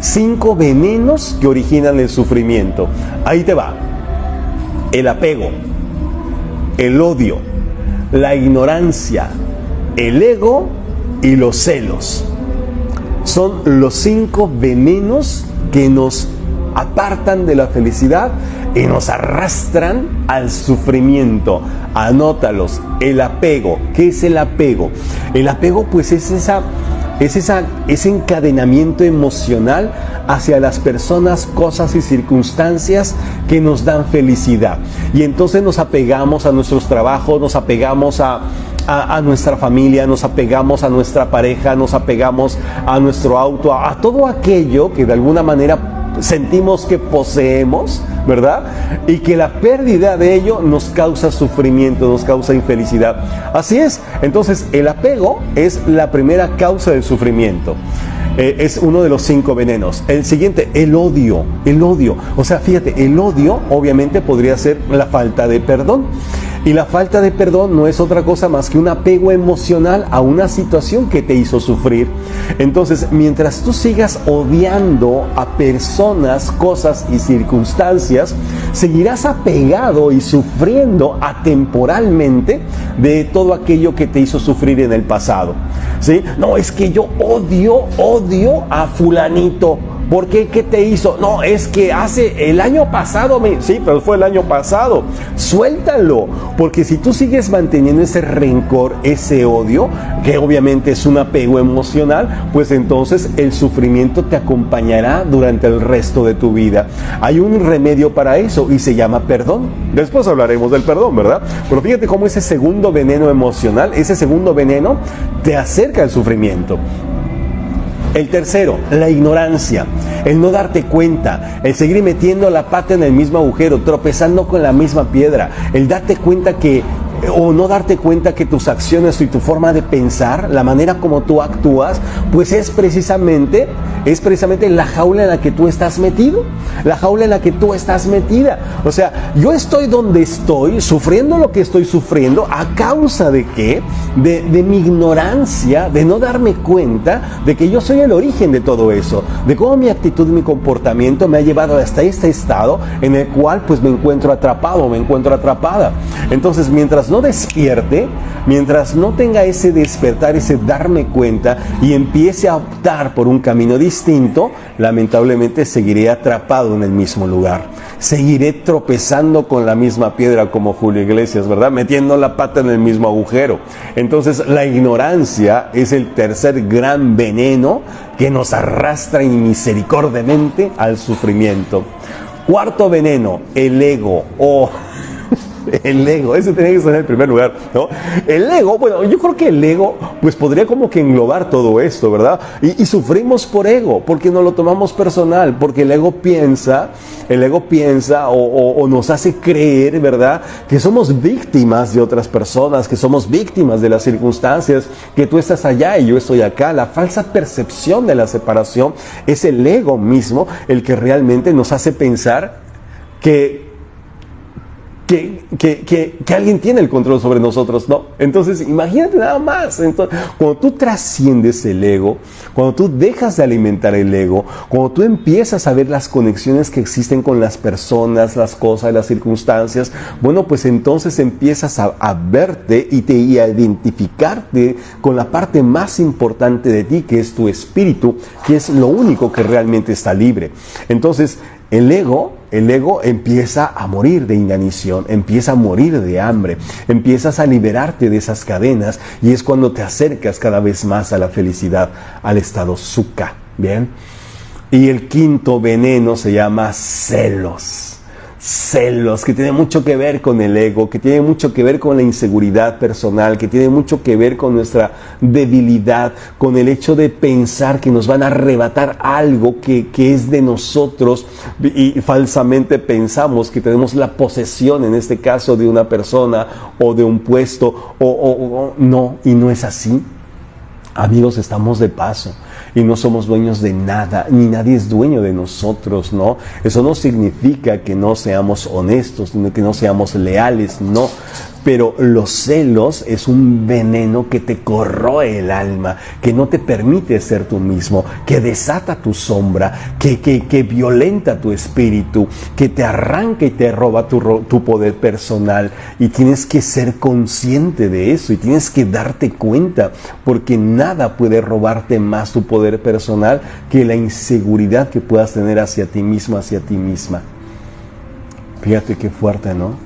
5 venenos que originan el sufrimiento. Ahí te va. El apego, el odio, la ignorancia, el ego y los celos. Son los 5 venenos que nos apartan de la felicidad y nos arrastran al sufrimiento. Anótalos. El apego. ¿Qué es el apego? El apego, pues, es ese encadenamiento emocional hacia las personas, cosas y circunstancias que nos dan felicidad. Y entonces nos apegamos a nuestros trabajos, nos apegamos a nuestra familia, nos apegamos a nuestra pareja, nos apegamos a nuestro auto, a todo aquello que de alguna manera sentimos que poseemos, ¿verdad? Y que la pérdida de ello nos causa sufrimiento, nos causa infelicidad. Así es. Entonces, el apego es la primera causa del sufrimiento. Es uno de los 5 venenos. El siguiente, el odio. El odio. O sea, fíjate, el odio obviamente podría ser la falta de perdón. Y la falta de perdón no es otra cosa más que un apego emocional a una situación que te hizo sufrir. Entonces, mientras tú sigas odiando a personas, cosas y circunstancias, seguirás apegado y sufriendo atemporalmente de todo aquello que te hizo sufrir en el pasado. ¿Sí? No, es que yo odio a fulanito. ¿Por qué? ¿Qué te hizo? No, es que hace el año pasado, sí, pero fue el año pasado. Suéltalo, porque si tú sigues manteniendo ese rencor, ese odio, que obviamente es un apego emocional, pues entonces el sufrimiento te acompañará durante el resto de tu vida. Hay un remedio para eso y se llama perdón. Después hablaremos del perdón, ¿verdad? Pero fíjate cómo ese segundo veneno emocional, ese segundo veneno te acerca al sufrimiento. El tercero, la ignorancia, el no darte cuenta, el seguir metiendo la pata en el mismo agujero, tropezando con la misma piedra, el darte cuenta o no darte cuenta que tus acciones y tu forma de pensar, la manera como tú actúas, pues es precisamente la jaula en la que tú estás metido, la jaula en la que tú estás metida. O sea, yo estoy donde estoy, sufriendo lo que estoy sufriendo, ¿a causa de qué? De mi ignorancia, de no darme cuenta de que yo soy el origen de todo eso, de cómo mi actitud y mi comportamiento me ha llevado hasta este estado en el cual pues me encuentro atrapado, me encuentro atrapada. Entonces, mientras no despierte, mientras no tenga ese despertar, ese darme cuenta y empiece a optar por un camino distinto, lamentablemente seguiré atrapado en el mismo lugar. Seguiré tropezando con la misma piedra como Julio Iglesias, ¿verdad? Metiendo la pata en el mismo agujero. Entonces, la ignorancia es el tercer gran veneno que nos arrastra inmisericordiamente al sufrimiento. Cuarto veneno, el ego. El ego, ese tenía que estar en el primer lugar, ¿no? El ego, bueno, yo creo que el ego pues podría como que englobar todo esto, ¿verdad? Y sufrimos por ego, porque no lo tomamos personal, porque el ego piensa o nos hace creer, ¿verdad? Que somos víctimas de otras personas, que somos víctimas de las circunstancias, que tú estás allá y yo estoy acá. La falsa percepción de la separación es el ego mismo el que realmente nos hace pensar que alguien tiene el control sobre nosotros, ¿no? Entonces, imagínate nada más. Entonces, cuando tú trasciendes el ego, cuando tú dejas de alimentar el ego, cuando tú empiezas a ver las conexiones que existen con las personas, las cosas, las circunstancias, bueno, pues entonces empiezas a verte y a identificarte con la parte más importante de ti, que es tu espíritu, que es lo único que realmente está libre. Entonces, el ego empieza a morir de inanición, empieza a morir de hambre, empiezas a liberarte de esas cadenas y es cuando te acercas cada vez más a la felicidad, al estado sukha, ¿bien? Y el quinto veneno se llama celos. Celos, que tiene mucho que ver con el ego, que tiene mucho que ver con la inseguridad personal, que tiene mucho que ver con nuestra debilidad, con el hecho de pensar que nos van a arrebatar algo que es de nosotros y falsamente pensamos que tenemos la posesión, en este caso, de una persona o de un puesto, no, y no es así. Amigos, estamos de paso y no somos dueños de nada, ni nadie es dueño de nosotros, ¿no? Eso no significa que no seamos honestos, que no seamos leales, no. Pero los celos es un veneno que te corroe el alma, que no te permite ser tú mismo, que desata tu sombra, que violenta tu espíritu, que te arranca y te roba tu poder personal. Y tienes que ser consciente de eso y tienes que darte cuenta, porque nada puede robarte más tu poder personal que la inseguridad que puedas tener hacia ti mismo, hacia ti misma. Fíjate qué fuerte, ¿no?